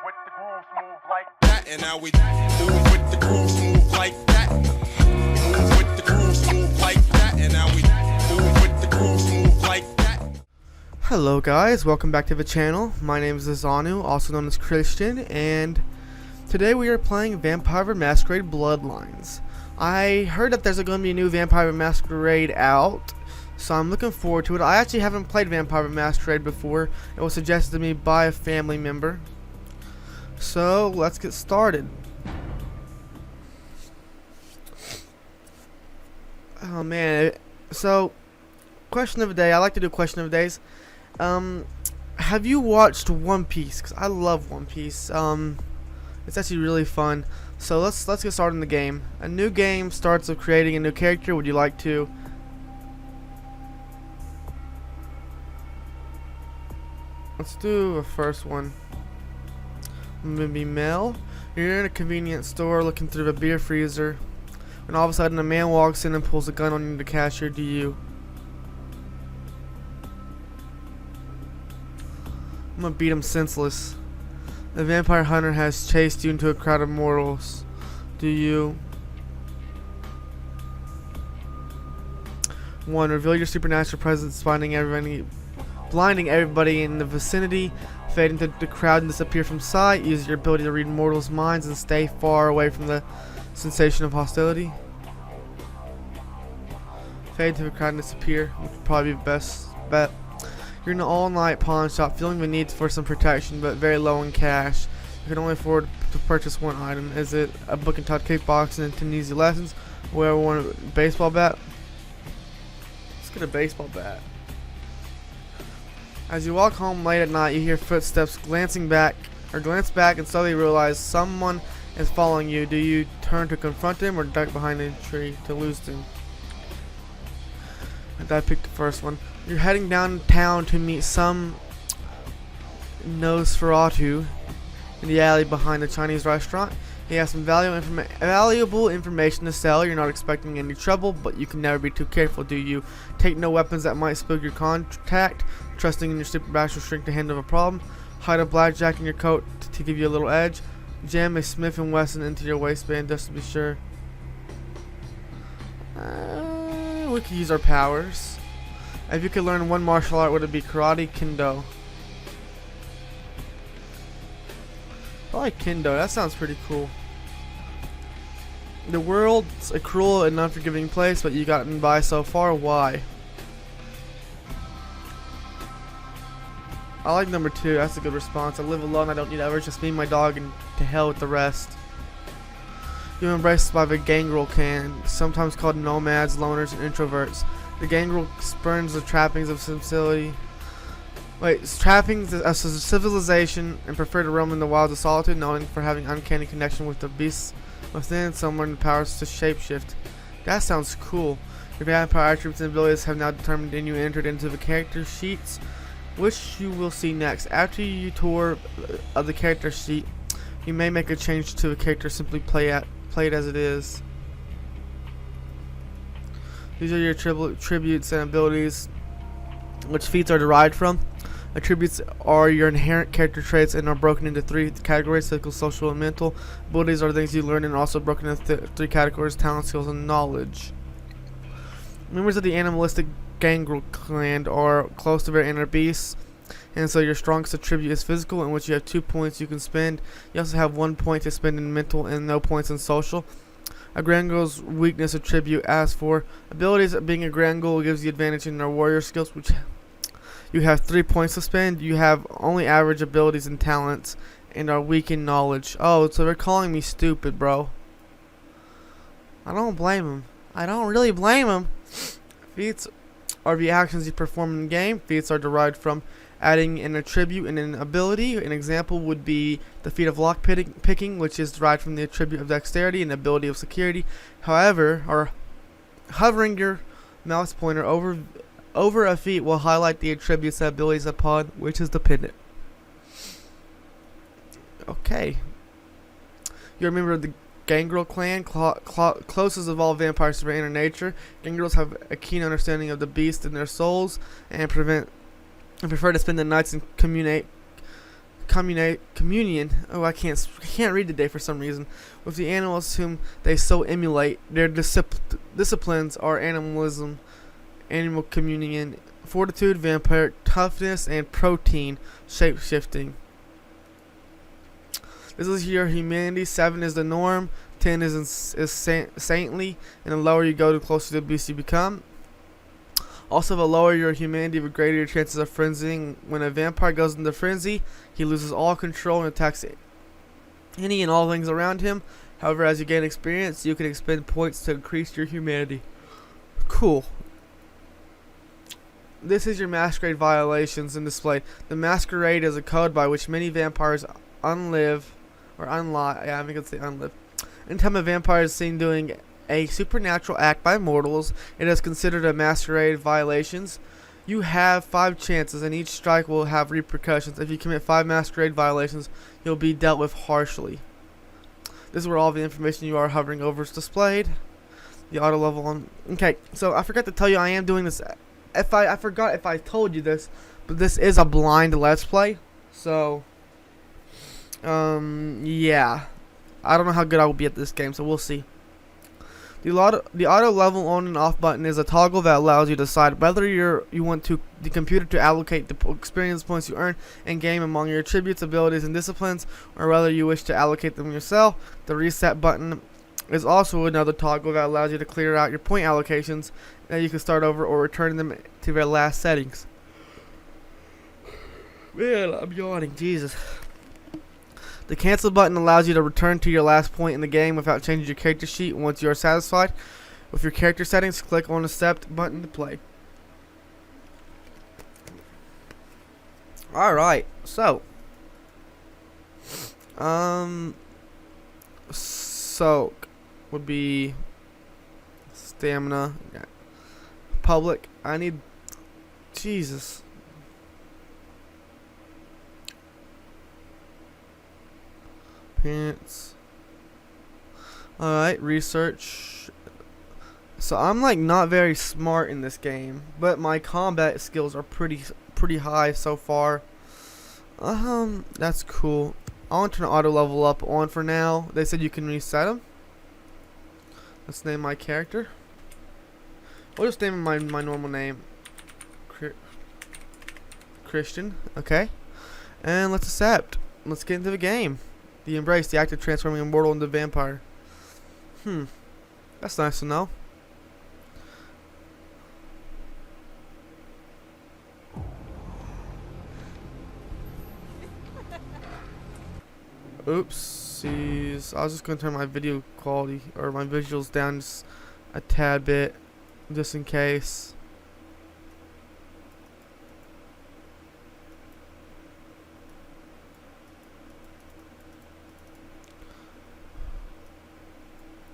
with the grooves, move like that. And now we move with the grooves, move like that. Move with the grooves, move like that. And now we move with the grooves, move like that. Hello guys, welcome back to the channel. My name is Zanu, also known as Christian, and today we are playing Vampire the Masquerade Bloodlines. I heard that there's going to be a new Vampire the Masquerade out, so I'm looking forward to it. I actually haven't played Vampire the Masquerade before. It was suggested to me by a family member. So let's get started. Oh man, so question of the day. I like to do question of the days. Have you watched One Piece? Because I love One Piece. It's actually really fun. So let's get started in the game. A new game starts with creating a new character. Would you like to? Let's do the first one. I'm gonna be Mel. You're in a convenience store looking through the beer freezer, and all of a sudden a man walks in and pulls a gun on you, the cashier. Do you? I'm gonna beat him senseless. The vampire hunter has chased you into a crowd of mortals. Do you? 1. Reveal your supernatural presence, blinding everybody in the vicinity. Fade into the crowd and disappear from sight. Use your ability to read mortals' minds and stay far away from the sensation of hostility. Fade into the crowd and disappear. Would probably be the best bet. You're in an all-night pawn shop, feeling the need for some protection, but very low in cash. You can only afford to purchase one item. Is it a book entitled Kickboxing and Tunisia Lessons, or a baseball bat? Let's get a baseball bat. As you walk home late at night, you hear footsteps. Glance back and slowly realize someone is following you. Do you turn to confront him or duck behind a tree to lose him? I picked the first one. You're heading downtown to meet some Nosferatu in the alley behind the Chinese restaurant. He has some valuable information to sell. You're not expecting any trouble, but you can never be too careful. Do you? Take no weapons that might spook your contact, trusting in your supernatural strength to handle a problem. Hide a blackjack in your coat to give you a little edge. Jam a Smith & Wesson into your waistband just to be sure. We could use our powers. If you could learn one martial art, would it be karate, kendo? I like kendo. That sounds pretty cool. The world's a cruel and unforgiving place, but you've gotten by so far. Why? I like number 2. That's a good response. I live alone. I don't need others. Just me and my dog, and to hell with the rest. You're embraced by the gangrel clan, sometimes called nomads, loners, and introverts. The gangrel spurns the trappings of civilization and prefer to roam in the wilds of solitude, known for having uncanny connection with the beasts within, someone with powers to shapeshift. That sounds cool. Your vampire attributes and abilities have now determined and you entered into the character sheets, which you will see next. After you tour of the character sheet, you may make a change to the character, simply play it as it is. These are your tributes and abilities, which feats are derived from. Attributes are your inherent character traits and are broken into 3 categories: physical, social, and mental. Abilities are things you learn and are also broken into 3 categories: talent, skills, and knowledge. Members of the animalistic gangrel clan are close to very inner beasts, and so your strongest attribute is physical, in which you have 2 points you can spend. You also have 1 point to spend in mental and no points in social. A Grangel's weakness attribute as for abilities. Being a Grangel gives you advantage in their warrior skills, which you have 3 points to spend. You have only average abilities and talents and are weak in knowledge. Oh, so they're calling me stupid, bro. I don't blame them. I don't really blame them. Feats are the actions you perform in the game. Feats are derived from adding an attribute and an ability. An example would be the feat of lock picking, which is derived from the attribute of dexterity and ability of security. However, hovering your mouse pointer over a feat will highlight the attributes and abilities upon which is dependent. Okay. You're a member of the Gangrel clan, closest of all vampires to their inner nature. Gangrels have a keen understanding of the beast and their souls, and prefer to spend the nights in communion. Oh, I can't read today for some reason. With the animals whom they so emulate, their disciplines are animalism, animal communion, fortitude, vampire toughness, and protein shape-shifting. This is your humanity. 7 is the norm. 10 is saintly, and the lower you go, the closer to the beast you become. Also, the lower your humanity, the greater your chances of frenzying. When a vampire goes into frenzy, he loses all control and attacks any and all things around him. However, as you gain experience, you can expend points to increase your humanity. Cool. This is your Masquerade violations in display. The Masquerade is a code by which many vampires unlive. Yeah, I think it's the unlive. Anytime a vampire is seen doing a supernatural act by mortals, it is considered a Masquerade violations. You have 5 chances, and each strike will have repercussions. If you commit 5 Masquerade violations, you'll be dealt with harshly. This is where all the information you are hovering over is displayed. The auto level on. Okay, so I forgot to tell you I am doing this. I forgot if I told you this, but this is a blind Let's Play. So, yeah. I don't know how good I will be at this game, so we'll see. The auto level on and off button is a toggle that allows you to decide whether you want the computer to allocate the experience points you earn in game among your attributes, abilities, and disciplines, or whether you wish to allocate them yourself. The reset button is also another toggle that allows you to clear out your point allocations, and you can start over or return them to their last settings. Man, I'm yawning. Jesus. The cancel button allows you to return to your last point in the game without changing your character sheet. Once you are satisfied with your character settings, click on the accept button to play. Alright, so soak would be stamina. Public, I need Jesus. Pants. Alright, research. So I'm like not very smart in this game, but my combat skills are pretty high so far. That's cool. I want to turn auto level up on for now. They said you can reset them. Let's name my character. We'll just name my normal name. Christian. Okay. And let's accept. Let's get into the game. The embrace, the act of transforming a mortal into a vampire. That's nice to know. Oopsies. I was just going to turn my video quality or my visuals down just a tad bit, just in case.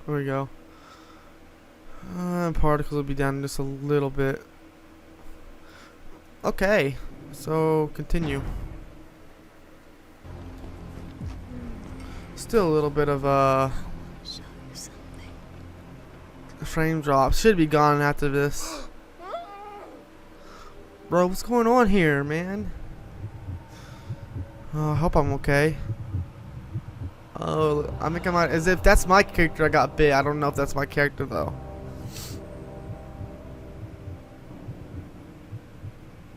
There we go. Particles will be down just a little bit. Okay, so continue. Still a little bit of frame drop. Should be gone after this. Bro, what's going on here, man? I hope I'm okay. Oh, I think I might. As if that's my character, I got bit. I don't know if that's my character though.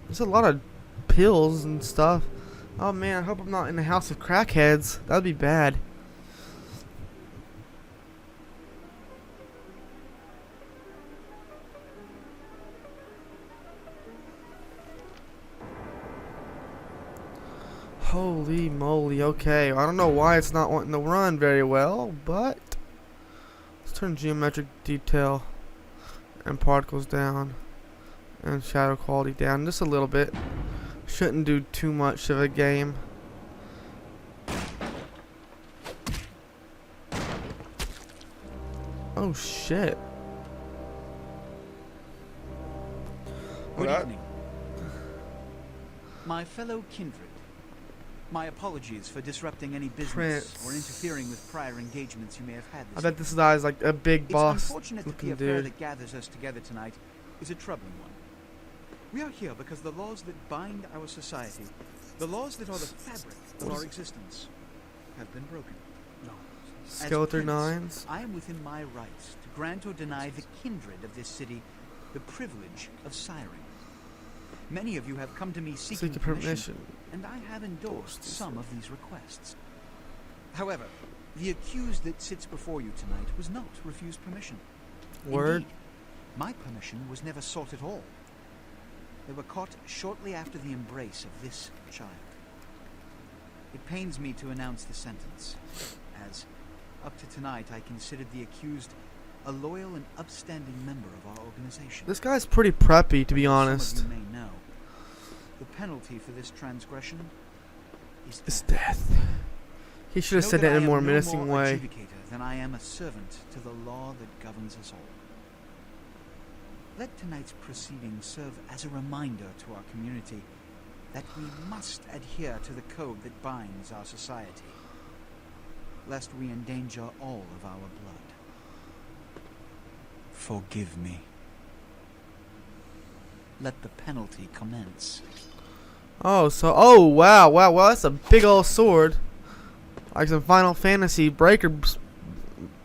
There's a lot of pills and stuff. Oh man, I hope I'm not in the house of crackheads. That'd be bad. Holy moly, okay. I don't know why it's not wanting to run very well, but let's turn geometric detail and particles down and shadow quality down just a little bit. Shouldn't do too much of a game. Oh shit. Good evening. My fellow kindred. My apologies for disrupting any business or interfering with prior engagements you may have had this I bet this guy's like a big boss It's unfortunate that the looking affair dude. that gathers us together tonight is a troubling one. We are here because the laws that bind our society, the laws that are the fabric of our existence have been broken. Skeletor Prince, 9s. I am within my rights to grant or deny the kindred of this city the privilege of siring. Many of you have come to me seeking permission, and I have endorsed some of these requests. However, the accused that sits before you tonight was not refused permission. Word. Indeed, my permission was never sought at all. They were caught shortly after the embrace of this child. It pains me to announce the sentence, as up to tonight I considered the accused a loyal and upstanding member of our organization. This guy's pretty preppy, to be honest. Some of you may know, the penalty for this transgression is It's death. death. He should have Know said that that in a I am more no menacing more way. adjudicator than I am a servant to the law that governs us all. Let tonight's proceedings serve as a reminder to our community that we must adhere to the code that binds our society, lest we endanger all of our blood. Forgive me. Let the penalty commence. Oh, wow, that's a big old sword. Like some Final Fantasy breaker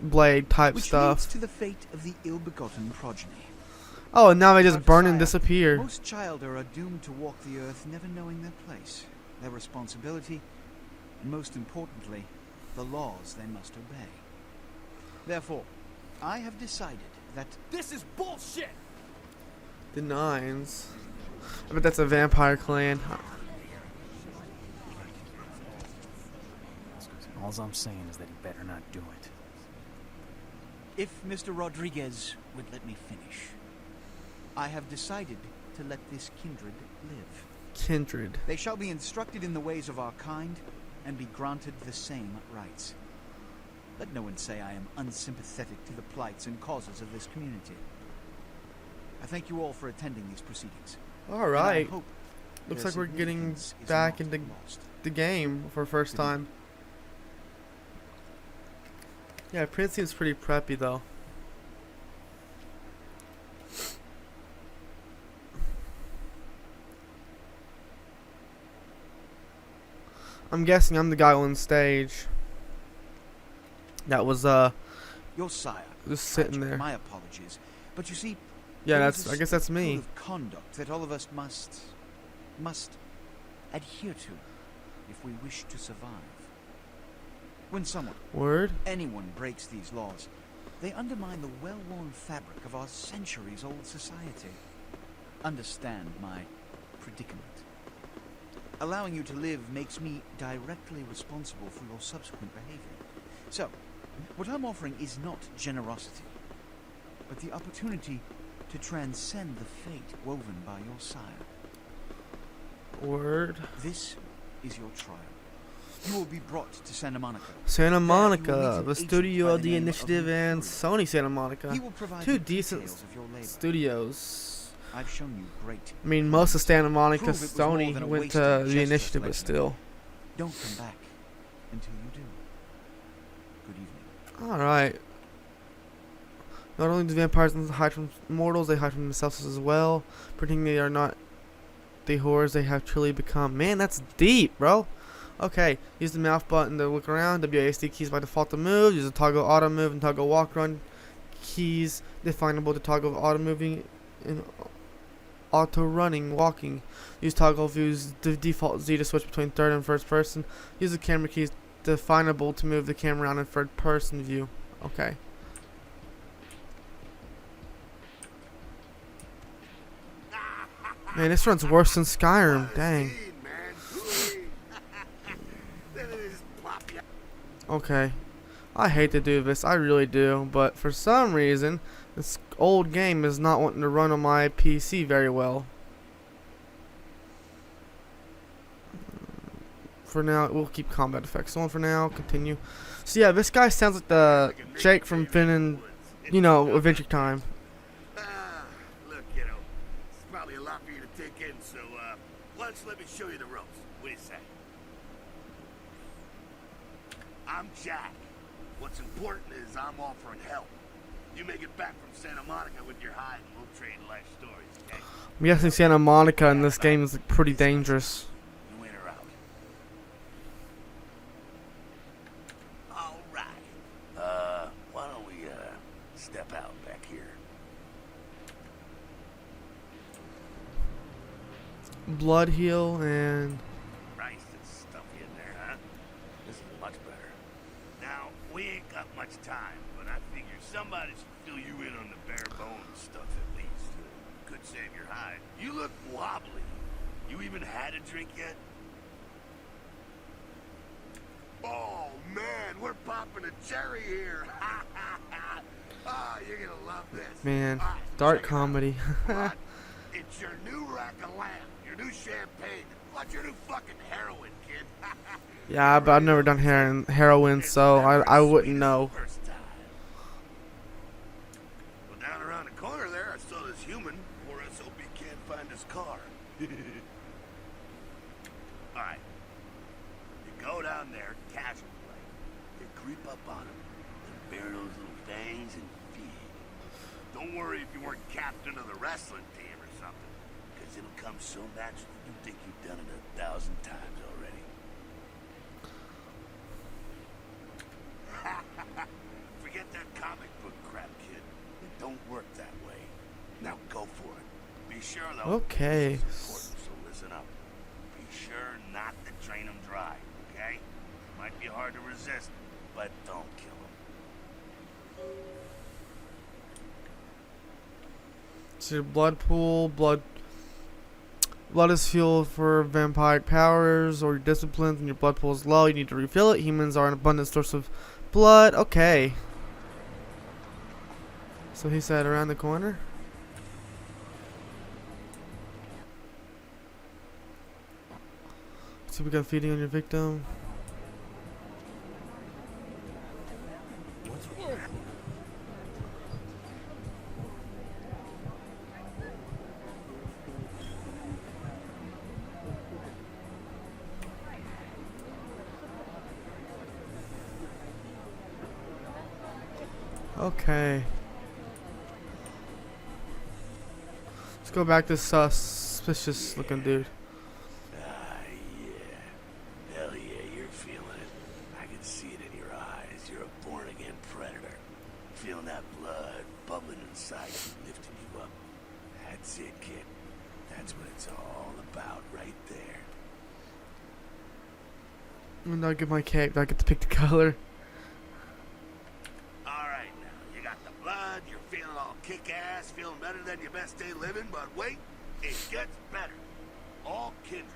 blade type Which stuff. leads to the fate of the ill-begotten progeny. Oh, and now they just Dr. burn and Sire, disappear. Most children are doomed to walk the earth never knowing their place, their responsibility, and most importantly, the laws they must obey. Therefore, I have decided that This is bullshit! The 9s. I bet that's a vampire clan. All I'm saying is that he better not do it. if Mr. Rodriguez would let me finish, I have decided to let this kindred live. Kindred. They shall be instructed in the ways of our kind and be granted the same rights. Let no one say I am unsympathetic to the plights and causes of this community. I thank you all for attending these proceedings. Alright. And I hope Looks their like we're getting significance is back not into lost. the game for the first time. Yeah, Prince seems pretty preppy though. I'm guessing I'm the guy on stage. That was Your sire. just sitting Patrick, there. My apologies, but you see, Yeah, there is that's a I guess that's strict me. code of conduct that all of us must adhere to if we wish to survive. When someone, Word? anyone breaks these laws, they undermine the well-worn fabric of our centuries-old society. Understand my predicament. Allowing you to live makes me directly responsible for your subsequent behavior. So, what I'm offering is not generosity, but the opportunity to transcend the fate woven by your sire. Word. This is your trial. You will be brought to Santa Monica. Santa There you will Monica, meet an the agent studio by of the the name of Initiative and Mercurial. Sony Santa Monica. He will provide Two the decent details of your labor. studios. I've shown you great. I mean, most of Santa Monica, Prove it was more Sony than a went wasted to the gesture, Initiative, but Fletcher. still. Don't come back until you do. Good evening. Alright. Not only do vampires hide from mortals, they hide from themselves as well. Pretending they are not the horrors they have truly become. Man, that's deep, bro. Okay, use the mouse button to look around. WASD keys by default to move. Use the toggle auto move and toggle walk run keys definable to toggle auto moving and auto running walking. Use toggle views the default Z to switch between third and first person. Use the camera keys definable to move the camera around in third person view. Okay. Man, this run's worse than Skyrim. Dang. Okay. I hate to do this. I really do. But for some reason, this old game is not wanting to run on my PC very well. For now, we'll keep combat effects on for now. Continue. So yeah, this guy sounds like the Jake from Finn and, you know, Adventure Time. Look, you know, it's probably a lot for you to take in, so, why don't you let me show you the ropes? What do you say? I'm Jack. What's important is I'm offering help. You make it back from Santa Monica with your hide and we'll trade life stories, okay? I'm guessing Santa Monica in this game is pretty dangerous. You in or out? step out back here. Blood heal and Christ, it's stuffy in there, huh? This is much better. Now, we ain't got much time, but I figure somebody should fill you in on the bare bones stuff at least. Could save your hide. You look wobbly. You even had a drink yet? Oh, man, we're popping a cherry here. Ah, you're gonna love this. man, All right, dark check it out. comedy. What? It's your new rack of lamb, your new champagne, what's your new fucking heroin, kid? Yeah, but I've never done heroin, so I wouldn't know. First time. Well, down around the corner there, I saw this human. Poor SOB can't find his car. All right. You go down there, casual like. You creep up on him, and bare those little fangs and feed. Don't worry if you weren't captain of the wrestling team or something, because it'll come so natural you think you've done it 1,000 times already. Forget that comic book crap, kid. It don't work that way. Now go for it. Be sure, though. Okay. This is important, so listen up. Be sure not to drain them dry, okay? Might be hard to resist, but don't kill them. So your blood pool, blood is fuel for vampiric powers or your disciplines. When your blood pool is low, you need to refill it. Humans are an abundant source of blood. Okay. So he said around the corner. So we got feeding on your victim. Okay. Let's go back to suspicious looking dude. Ah, yeah. Hell yeah, you're feeling it. I can see it in your eyes. You're a born-again predator. Feeling that blood bubbling inside you, lifting you up. That's it, kid. That's what it's all about right there. And I'll get my cape. I get to pick the color. All right, now, you got the blood, you're feeling all kick-ass, feeling better than your best day living, but wait, it gets better. All kindred.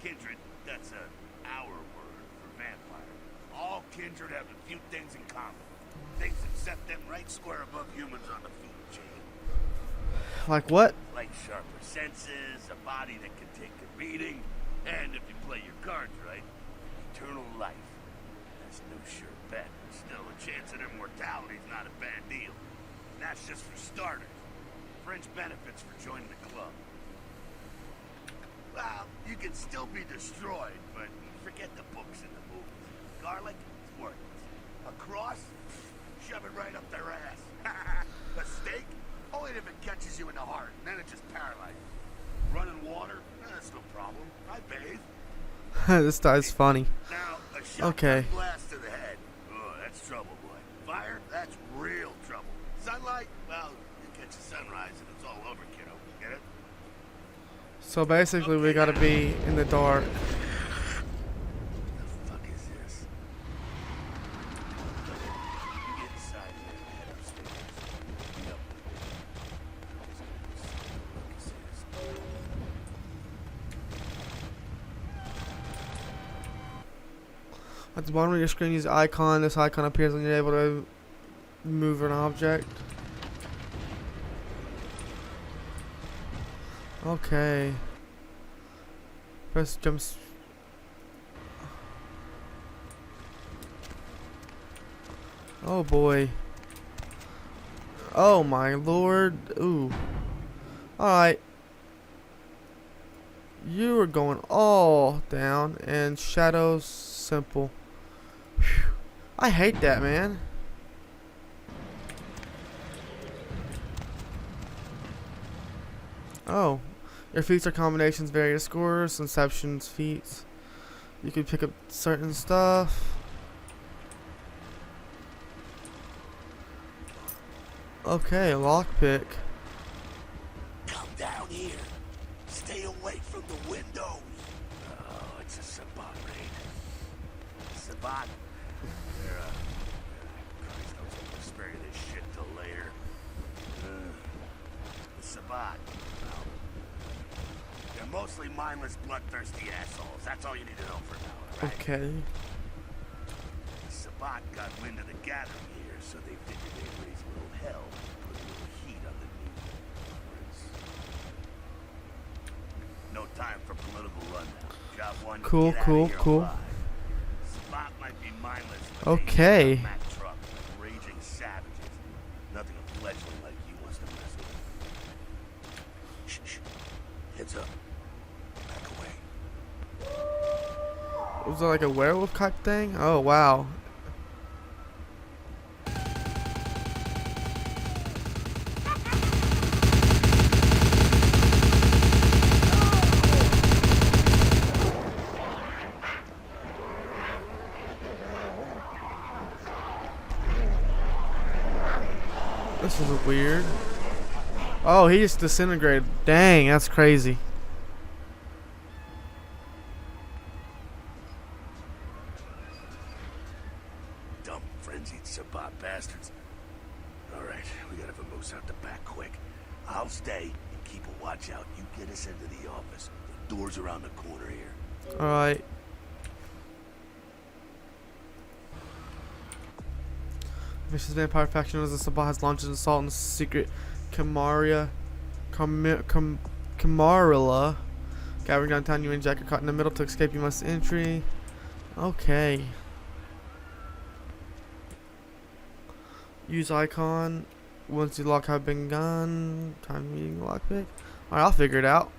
Kindred, that's our word for vampire. All kindred have a few things in common. Things that set them right square above humans on the food chain. Like what? Like sharper senses, a body that can take a beating, and if you play your cards right, eternal life. That's no sure bet. Still, a chance at immortality's not a bad deal. And that's just for starters. Fringe benefits for joining the club. Well, you can still be destroyed, but forget the books and the movies. Garlic, it's worthless. A cross, shove it right up their ass. A stake, only if it catches you in the heart, and then it just paralyzes. Running water, that's no problem. I bathe. This guy's funny. Now, a shotgun Okay. blast to the head. Oh, that's trouble, boy. Fire, that's real trouble. Sunlight, well, you catch a sunrise and it's all over, kiddo. Get it? So basically, we gotta be in the dark. What the fuck is this? You get inside here and head upstairs. Meet up with me. At the bottom of your screen, use icon. This icon appears when you're able to move an object. Okay. Press jumps. Oh boy. Oh my lord. Ooh. Alright. You are going all down and shadows simple. Whew. I hate that, man. Oh. Your feats are combinations, various scores, inceptions, feats. You can pick up certain stuff. Okay, a lockpick. Come down here. Stay away from the windows. Oh, it's a Sabat raid. Sabat? They're, Christ knows I'm gonna spare you this shit till later. The Sabat, well, they're mostly mindless, bloodthirsty assholes. That's all you need to know for now, alright? Okay. The Sabat got wind of the gathering here, so they figured they'd raise a little hell, put a little heat on the new words. No time for political rundown. Job one, Cool, get cool, out of here cool. alive. Sabat might be mindless, but Okay. they Mack truck, like raging savages. Nothing a fledgling like you wants to mess with. Shh, shh. Heads up. Back away. Was that like a werewolf type thing? Oh wow. This is weird. Oh, he just disintegrated. Dang, that's crazy. Dumb, frenzied Sabat bastards. Alright, we gotta vamoose out the back quick. I'll stay and keep a watch out. You get us into the office. The door's around the corner here. Alright. Vicious vampire faction as the Sabah has launched an assault on the secret Camarilla. Camarilla. Gathering downtown, you and Jack are caught in the middle. To escape, you must entry. Okay. Use icon. Once the lock have been gone. Time meeting the lockpick. Alright, I'll figure it out.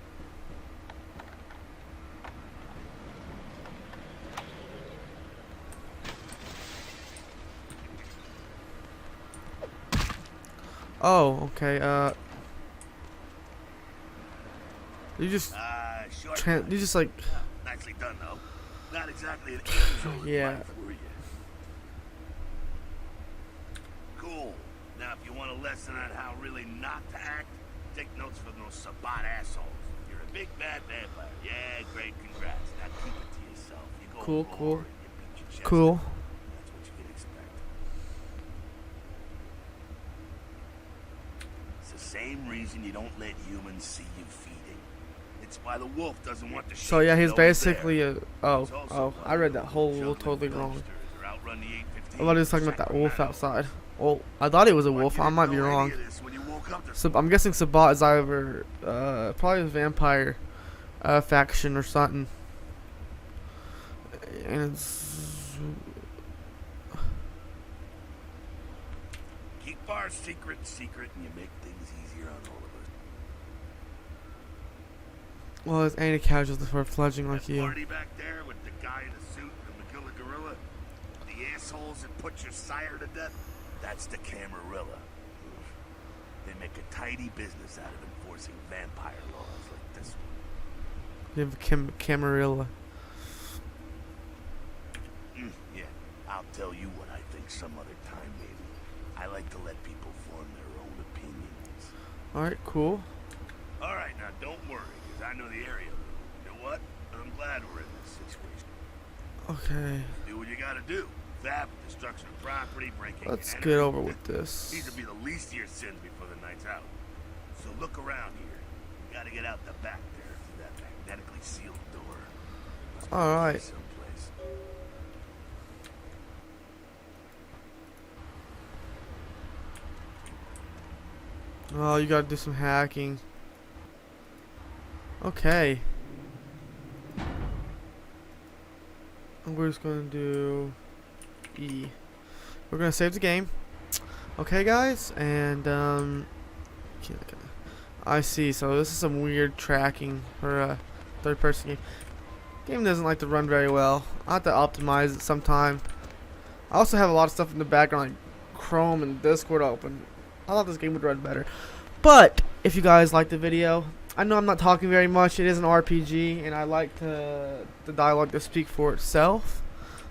Oh, okay. You just Short you just like nicely done, though. Not exactly an angel. Yeah. Were you? Cool. Now, if you want a lesson on how really not to act, take notes from those Sabat assholes. You're a big bad vampire. Yeah, great. Congrats. Now keep it to yourself. You go Cool, roar cool. and you beat your chest cool. out. That's what you can expect. It's the same reason you don't let humans see you feeding. It's why the wolf doesn't want the sheep. So yeah, to he's know it's there. basically a It's oh also I read that why whole juggling totally wrong. dumpsters or outrun the 815 I thought he was talking about that wolf Sacramento. outside. Well, I thought it was a Why wolf. you I didn't might be know any wrong. of this when you woke up this So I'm guessing Sabat is either probably a vampire faction or something. And it's, Keep our secret, and you make things easier on all of us. well, it's ain't a casualty for fledgling like That you. party back there with the guy in a suit and the Magilla Gorilla, the assholes that put your sire to death, that's the Camarilla. They make a tidy business out of enforcing vampire laws like this one. You have Camarilla. Yeah, I'll tell you what I think some other time, maybe. I like to let people form their own opinions. Alright, cool. All right, now don't worry, because I know the area. You know what? I'm glad we're in this situation. Okay. Do what you gotta do. Theft, destruction of property, breaking Let's and get entering. over with this. These will be the least of your sins before the night's out. So look around here. You gotta get out the back there through that magnetically sealed door. Must be Alright. someplace. Oh, you gotta do some hacking. Okay. And we're just gonna do E. We're gonna save the game. Okay, guys, and okay. I see. So this is some weird tracking for a third-person game. Game doesn't like to run very well. I have to optimize it sometime. I also have a lot of stuff in the background, like Chrome and Discord open. I thought this game would run better. But if you guys like the video, I know I'm not talking very much. It is an RPG, and I like the dialogue to speak for itself.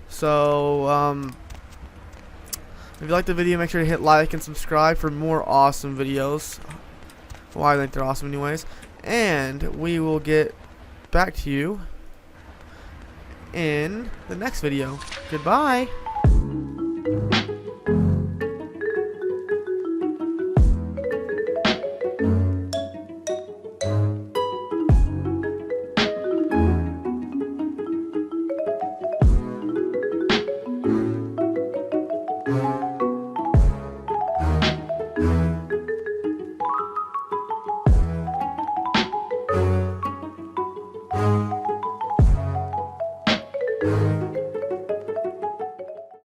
So If you like the video, make sure to hit like and subscribe for more awesome videos. Well, I think they're awesome anyways. And we will get back to you in the next video. Goodbye.